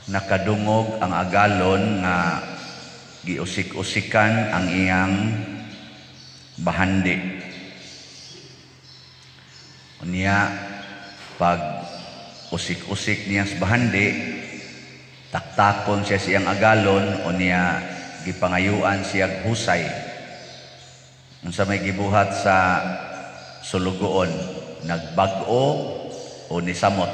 nakadungog ang agalon nga giusik-usikan ang iyang bahandi. Unya pag usik-usik niya sa bahandi, taktakon siya siyang agalon, unya gipangayuan siya husay. Unsa may gibuhat sa sulugoon, nagbag-o o nisamot.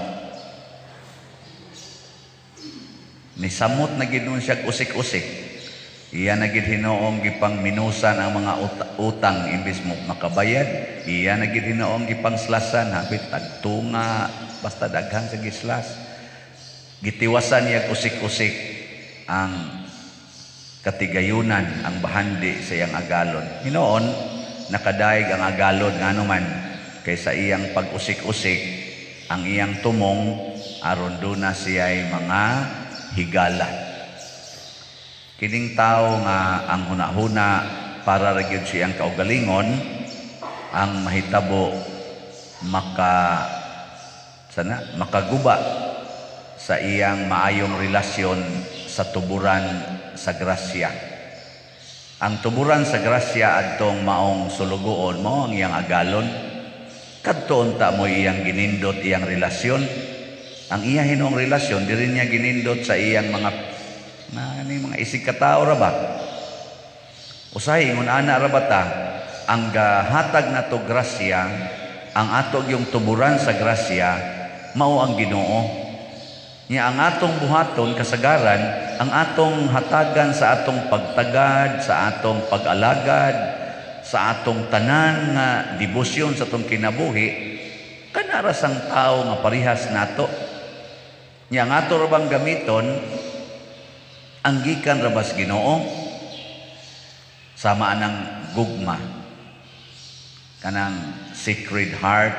Nisamot na gid nun siya usik-usik. Iya na gid hinoong gipang minusan ang mga utang imbis mo makabayad. Iya na gid hinoong gipang slasan hapit tagtunga basta daghang sa gislas. Gitiwasan niya usik-usik ang katigayunan, ang bahandi sa iyang agalon. Hinoon nakadaig ang agalon ngano man kaysa iyang pag-usik-usik ang iyang tumong aron duna siya'y mga higala. Kining tao nga ang hunahuna para ra gyud siyang kaugalingon ang mahitabo makaguba sa iyang maayong relasyon sa tuburan sa grasya. Ang tuburan sa grasya adtong maong sulugoon mo ang iyang agalon. Kadto unta mo iyang ginindot iyang relasyon. Ang iya hinong relasyon diri niya ginindot sa iyang mga isig katao ra ba? Usahay ingon ana ra ba ta ang gahatag nato grasya, ang ato yung tuburan sa grasya mao ang Ginoo. Nya ang atong buhaton kasagaran, ang atong hatagan sa atong pagtagad, sa atong pag-alagad, sa atong tanan nga debosyon sa atong kinabuhi, kanara sang tao nga parihas nato. Nya ang ato ra bang gamiton ang gikan rabas Ginoo sama anang gugma, kanang sacred heart,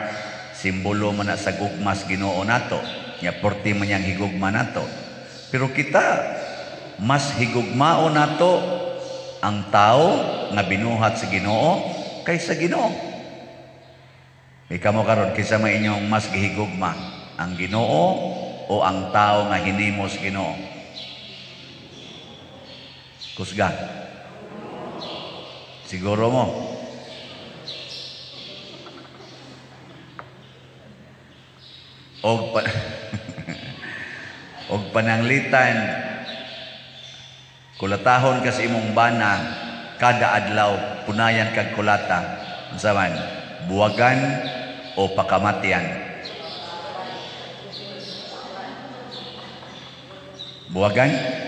simbolo man na sa gugmas Ginoo nato, nya porti man yang higugma nato. Pero kita mas higugmao nato ang tao nga binuhat sa Ginoo kaysa Ginoo. Ikaw mo karon kisa may inyong mas gihigugma, ang Ginoo o ang tao nga hinimos Ginoo? Kusga. Siguro mo. Og pananglitan, kulatahon ka sa imong bana, kada adlaw, punayan kag kulata. Unsa man? Buwagan o pakamatyan? Buwagan?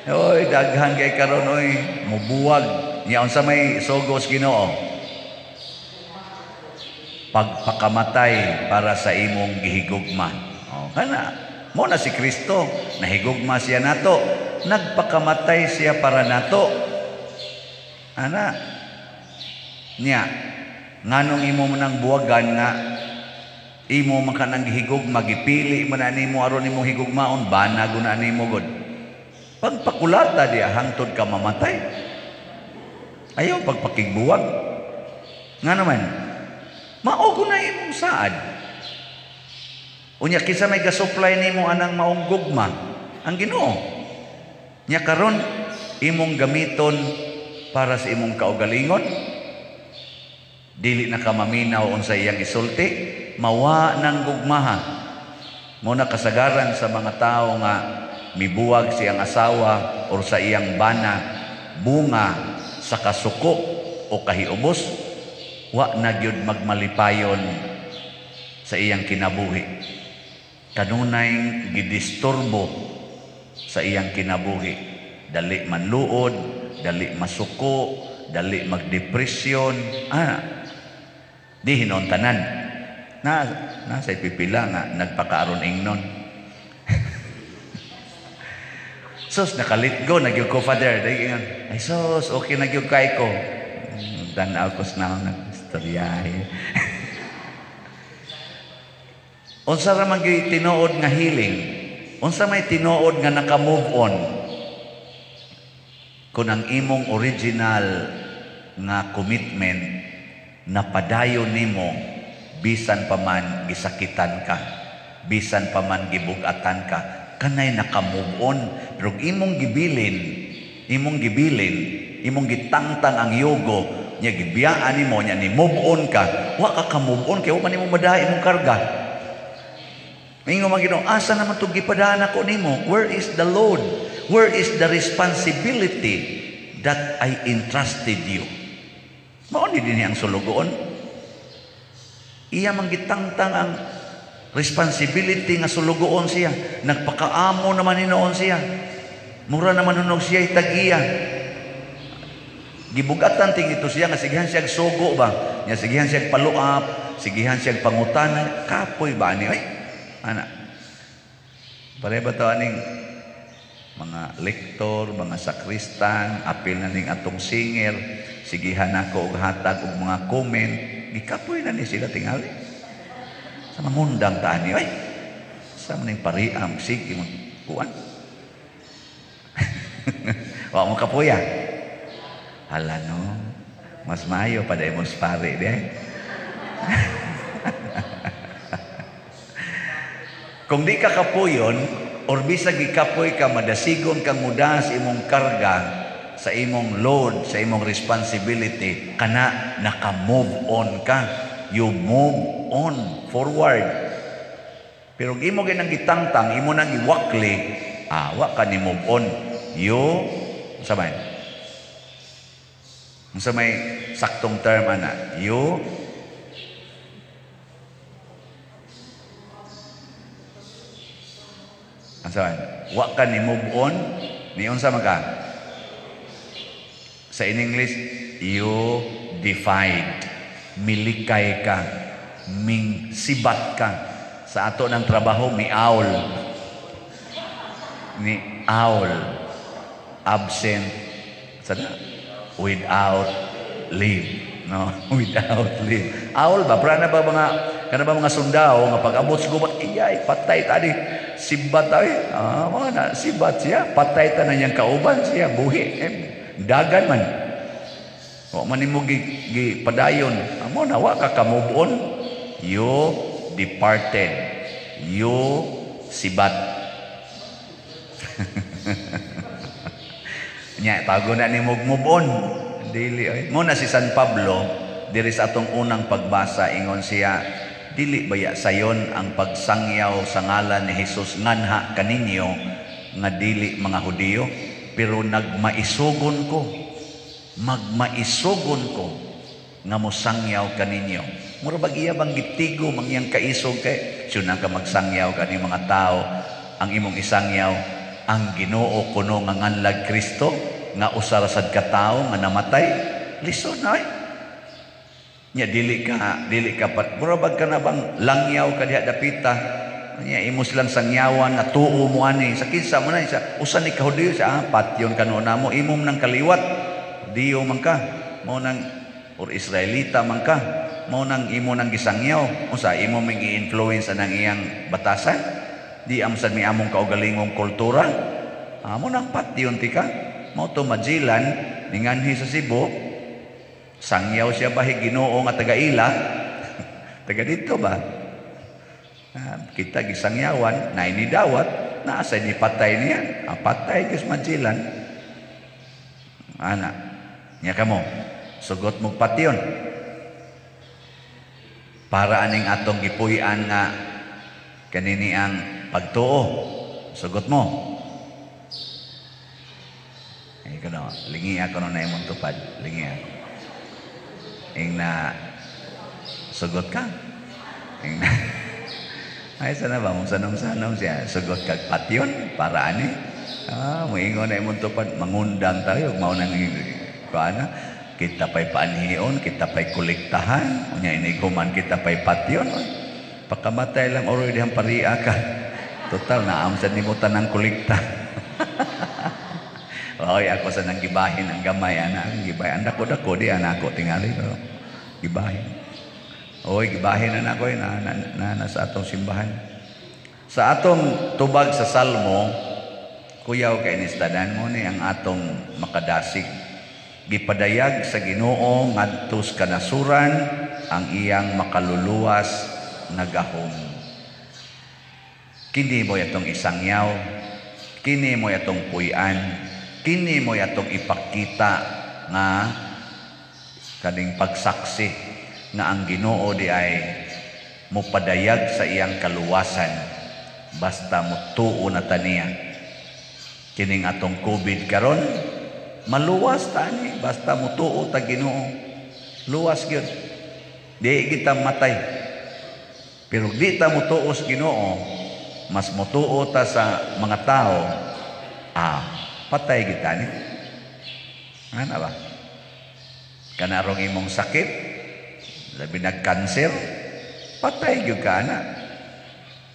Oy, daghan kay karon oy, mubuwag. Nya unsa may sugos Ginoo? Pagpakamatay para sa imong gihigugma. Oh, kana mo na si Kristo, nahigugma siya nato, nagpakamatay siya para nato. Ana nya nganong imo man buwagan nga imo man kanang gihigugma, gipili man nimo aron imong higugmaon, bana guna nimo gud. Pagpakulata diya hangtod ka mamatay. Ayaw pagpakigbuwag. Nga naman, mao na imong saad. Unya kisa may gasupply nimo anang maong gugma, ang Ginoo. Nya karon imong gamiton para sa imong kaugalingon. Dili na ka maminaw unsa iyang isulti, mawa ng gugmaha. Muna kasagaran sa mga tao nga mibuwag siyang asawa o sa iyang bana, bunga sa kasuko o kahiubos, wa na gyud magmalipayon sa iyang kinabuhi. Kanunay gidisturbo sa iyang kinabuhi. Dali manluod, dali masuko, dali magdepresyon. Di hinon tanan. Sa ipipila nga nagpakaaron ingnon. Sus, nakalit go, nagyog ko, Father. Ay, sus, okay, nagyog kay ko. Tanaw ko na nag-istoryahe. Unsa ra man gyud tinuod nga healing? Unsa may tinuod nga naka-move on? Kung ang imong original nga commitment na padayon nimo bisan pa man gisakitan ka, bisan pa man gibugatan ka, kanay naka-move on. Pero imong gibilin, imong gitangtang ang yugo, nya gibiyaan nimo, nya ni move on ka, wa ka move on kay wa man nimo madaha imong karga. Mingo man Ginoo, asa naman to gipadaan ako nimo? Where is the load? Where is the responsibility that I entrusted you? Mao ni dinhi ang sulugoon. Iya man gitangtang ang responsibility nga sulugoon siya. Nagpakaamo naman hinoon siya. Mura naman hunog siya itag-iya. Gibugatan ting ito siya nga sigihan siya sugo ba? Nya sigihan siya paluap, sigihan siya pangutana, kapoy ba ni? Ay, ana. Pare ba to aning mga lektor, mga sakristan, apil na ning atong singer, sigihan ako og hatag og mga comment, gikapoy na ni sila tingali. Sa mangundang taan ni, ay, sa maning pariam, sige mo kuan. Wa mo kapuya. Hala no, mas maayo pa dahil mong pare di ay. Kung di ka kapuyon, or bisag gikapoy ka, madasigon kang muda sa imong karga, sa imong load, sa imong responsibility, kana naka-move on ka. You move on forward. Pero imo ginang gitangtang, imo nang iwakli, wa ka ni move on. You, sabay, sa may saktong term ana, you asaban, wa ka ni move on, ni unsa man ka? Sa in English, you defied, milikay ka, ming sibat ka. Sa ato ng trabaho, miaul, ni aul, absent, sana, without leave, no? Without leave. Aul ba? Para ba mga sundao nga pag-abot sa gubat, iyay, patay tadi. Sibat ay, mga na, sibat siya, patay ta na niyang kauban siya, buhi. Dagan man. O man mo padayon. Amo na, wa ka move on. You departed. You sibat. Nya, tago na ni move on. Dili ay. Muna si San Pablo, diri sa atong unang pagbasa, ingon siya, dili baya sayon ang pagsangyaw sa ngalan ni Jesus nganha kaninyo nga dili mga Hudiyo, pero magmaisugon ko nga mosangyaw kaninyo. Mura bag iya bang gitigo mangyang kaisog kay suna ka magsangyaw kani mga tao, ang imong isangyaw ang Ginoo kuno nga nganlag Kristo nga usara sad ka tao nga namatay, lison ay. Nya dili ka pat murabag ka na bang langyaw ka diha dapita, nya imos lang sangyawan nga tuo mo ani sa kinsa mo na sa usan ni Hudiyo sa patyon kanuna mo imong nang kaliwat diyo man ka mo nang or Israelita man ka mo nang imo nang gisangyaw usa imo ming i-influence anang iyang batasan di amsad mi among kaugalingong kultura amo nang patyon ti ka mo to majilan ninganhi sa Cebu. Sangyaw siya ba Ginoo nga taga-ila? Taga dito ba? Kita gisangyawan, na inidawat, nasa ni patay niya. Patay kis majilan. Ana, niya ka mo, sugot mo patyon. Para aning atong gipuy-an nga kanini ang pagtuo. Sugot mo. Ay kuno, lingi ako no na imong tupad, lingi ako. Ing na sugot ka. Ing na ay sana ba mong sanong-sanong siya sugot kag patyon para ani. Moingon na imong tupad mangundang tayo mao nang kuana kita pay paanhion, kita pay kolektahan, unya ini kuman kita pay patyon. Pagkamatay lang oroy dihang paria ka. Total na amsad nimo tanang kolekta. Oy, ako sa nang gibahin ang gamay ana, gibahin anak ko dako di anak ko tingali pero gibahin. Oy, gibahin anak ko na sa atong simbahan. Sa atong tubag sa Salmo, kuyaw kay nistadan mo ni ang atong makadasig. Gipadayag sa Ginoo ngadto sa kanasuran ang iyang makaluluwas nga gahom. Kini mo yatong isangyaw, kini mo yatong puy-an, kini mo yatong ipakita nga kaning pagsaksi nga ang Ginoo di ay mupadayag sa iyang kaluwasan basta mutuo na taniya. Kining atong COVID karon, maluwas tani basta mutuo ta Ginoo. Luwas gyud. Di kita matay. Pero di ta mutuo sa Ginoo, mas mutuo ta sa mga tao, patay kita ni. Ano ba? Kanarong imong sakit, labi nag-cancer, patay gyud ka na.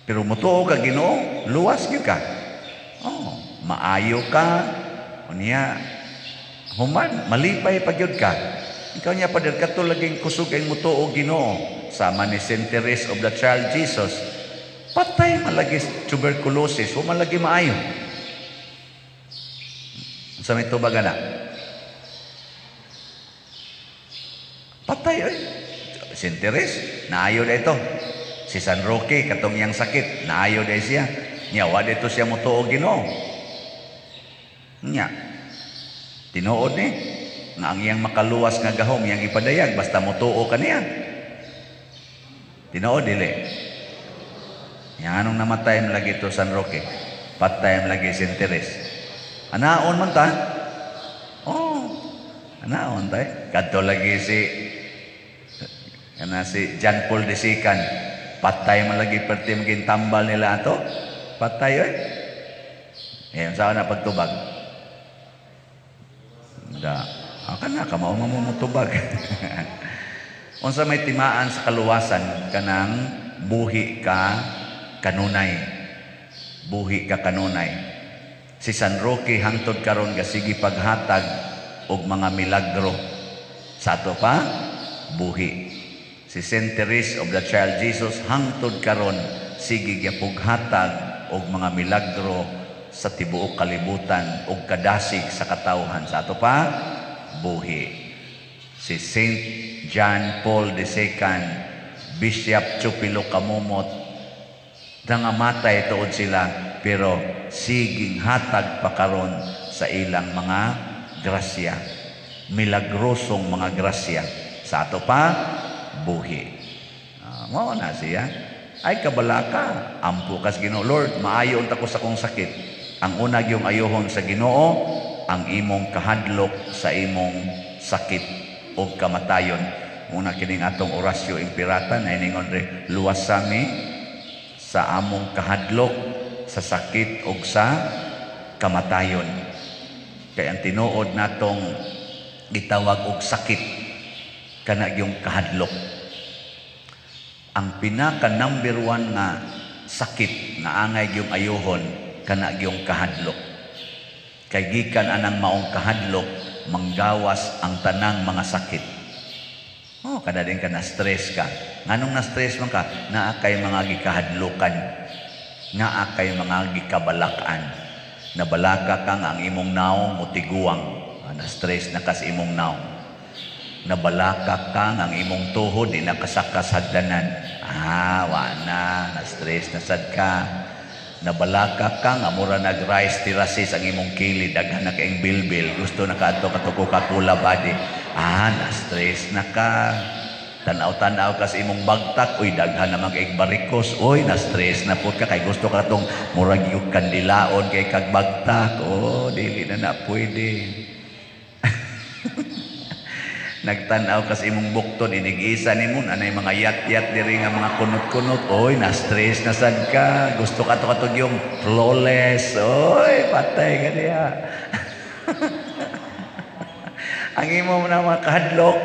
Pero mutuo ka Ginoo, luwas gyud ka. Maayo ka, unya human malipay pa gyud ka. Ikaw niya padel kato laging kusog ay mutuo Ginoo. Sama ni Saint Teresa of the Child Jesus, patay malagi tuberculosis, o malagi maayo. Sa may tubaga na. Patay ay. Saint Teresa, naayo na ito. Si San Roque, katong iyang sakit, naayo na siya. Nyawa dito siya mutuo Ginoo. Nya, tinuod ni, nga ang iyang makaluwas nga gahom, iyang ipadayag, basta mutuo ka niya. Tinuod, dili. Yang anong namatay lagi ito San Roque, patay lagi Saint Teresa. Anaon man ta? Anaon ta? Kadto lagi si John Paul II, patay man lagi perti maging tambal nila ato. Patay oy. Saan na pagtubag? Kana ka mao mamutubag. Unsa may timaan sa kaluwasan kanang buhi ka kanunay. Buhi ka kanunay. Si San Roque hangtod karon gasigi paghatag og mga milagro. Sa ato pa buhi. Si Saint Teresa of the Child Jesus hangtod karon sige gyapughatag og mga milagro sa tibuok kalibutan og kadasig sa katawhan. Sa ato pa buhi. Si Saint John Paul II, Bishop Chupilo Kamumot, nangamatay tuod sila, pero siging hatag pa karon sa ilang mga grasya. Milagrosong mga grasya. Sa ato pa buhi. Mao na siya. Ay kabalaka, ampo kas Ginoo. Lord, maayo unta ko sa kong sakit. Ang una gyung ayohon sa Ginoo, ang imong kahadlok sa imong sakit o kamatayon. Muna kining atong orasyo impirata na iningon re, luwas sami sa among kahadlok sa sakit o sa kamatayon. Kaya ang tinuod natong gitawag og sakit kana yung kahadlok. Ang pinaka number 1 nga sakit na angay yung ayohon kana yung kahadlok. Kay gikan anang maong kahadlok, manggawas ang tanang mga sakit. Kada din ka na-stress ka. Nganong na-stress man ka? Naa kay mga gikahadlokan. Naa kay mga gikabalakan. Nabalaka kang ang imong naong mutiguang. Na-stress na kas imong naong. Nabalaka kang ang imong tuhod, di nakasakas hagdanan. Na-stress na sad ka. Nabalaka kang amura nag-rice tirasis ang imong kilid, daghan na kaing bilbil, gusto na ka ato Coca-Cola body. Na-stress na ka. Tanaw-tanaw ka sa imong bagtak, uy, daghan naman kaing barikos, uy, na-stress na po ka, kay gusto ka itong murag yung kandilaon kay kag bagtak, dili na pwede. Nagtanaw ka sa imong bukton, inig-isa ni mo, anay mga yat-yat diri nga mga kunot-kunot, oy, na-stress na sad ka, gusto ka to yung flawless, oy, patay ka niya. Ang imo na mga kahadlok,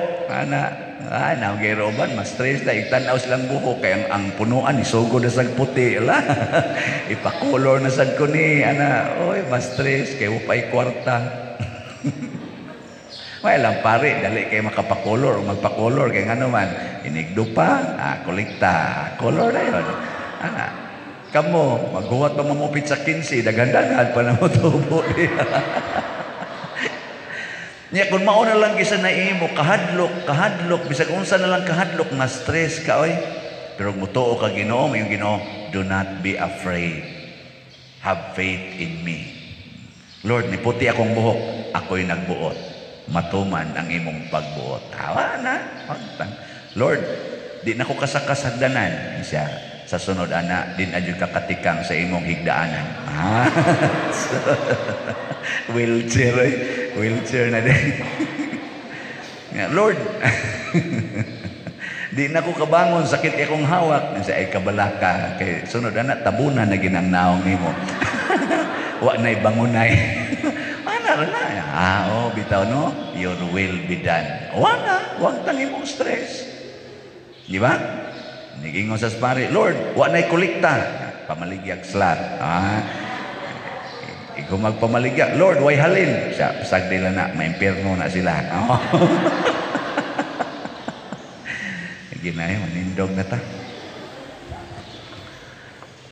nagayroban, ma-stress na, itanaw silang buho, kaya ang punuan, isugo na sad puti, ipakolor na sad ko ni, oy, ma-stress, kaya upay kwarta. May lang pare, dali kayo makapakolor o magpakolor, kaya nga naman, inigdo pa, kolekta, kolor na yun. Kamo, maghuwat pa mamupit sa 15, dagandagan pa na mo tubo. Nya kung mao na lang gisa na imo kahadlok bisag unsa na lang kahadlok na stress ka oy. Pero mutuo ka Ginoo, yung Ginoo, do not be afraid. Have faith in me. Lord, niputi akong buhok, ako'y nagbuot. Matuman ang imong pagbuot. Tawa na. Lord, di na ko kasakasagdanan. Siya, sa sunod ana, din adyo kakatikang sa imong higdaanan. Wheelchair na din. Lord, di na ko kabangon, sakit akong hawak. Siya ay kabalaka. Kay sunod ana, tabunan na ginang naong nimo. Wa na'y bangunay. Ano na? Bitaw no? Your will be done. Wag tangin mong stress. Di ba? Nigingon sa pare, Lord, wa na'y kulikta. Pamaligyag slat. Ikaw magpamaligya. Lord, way halin. Siya, pasagdi lang na, may impyerno na sila. Ginay, manindog na ta.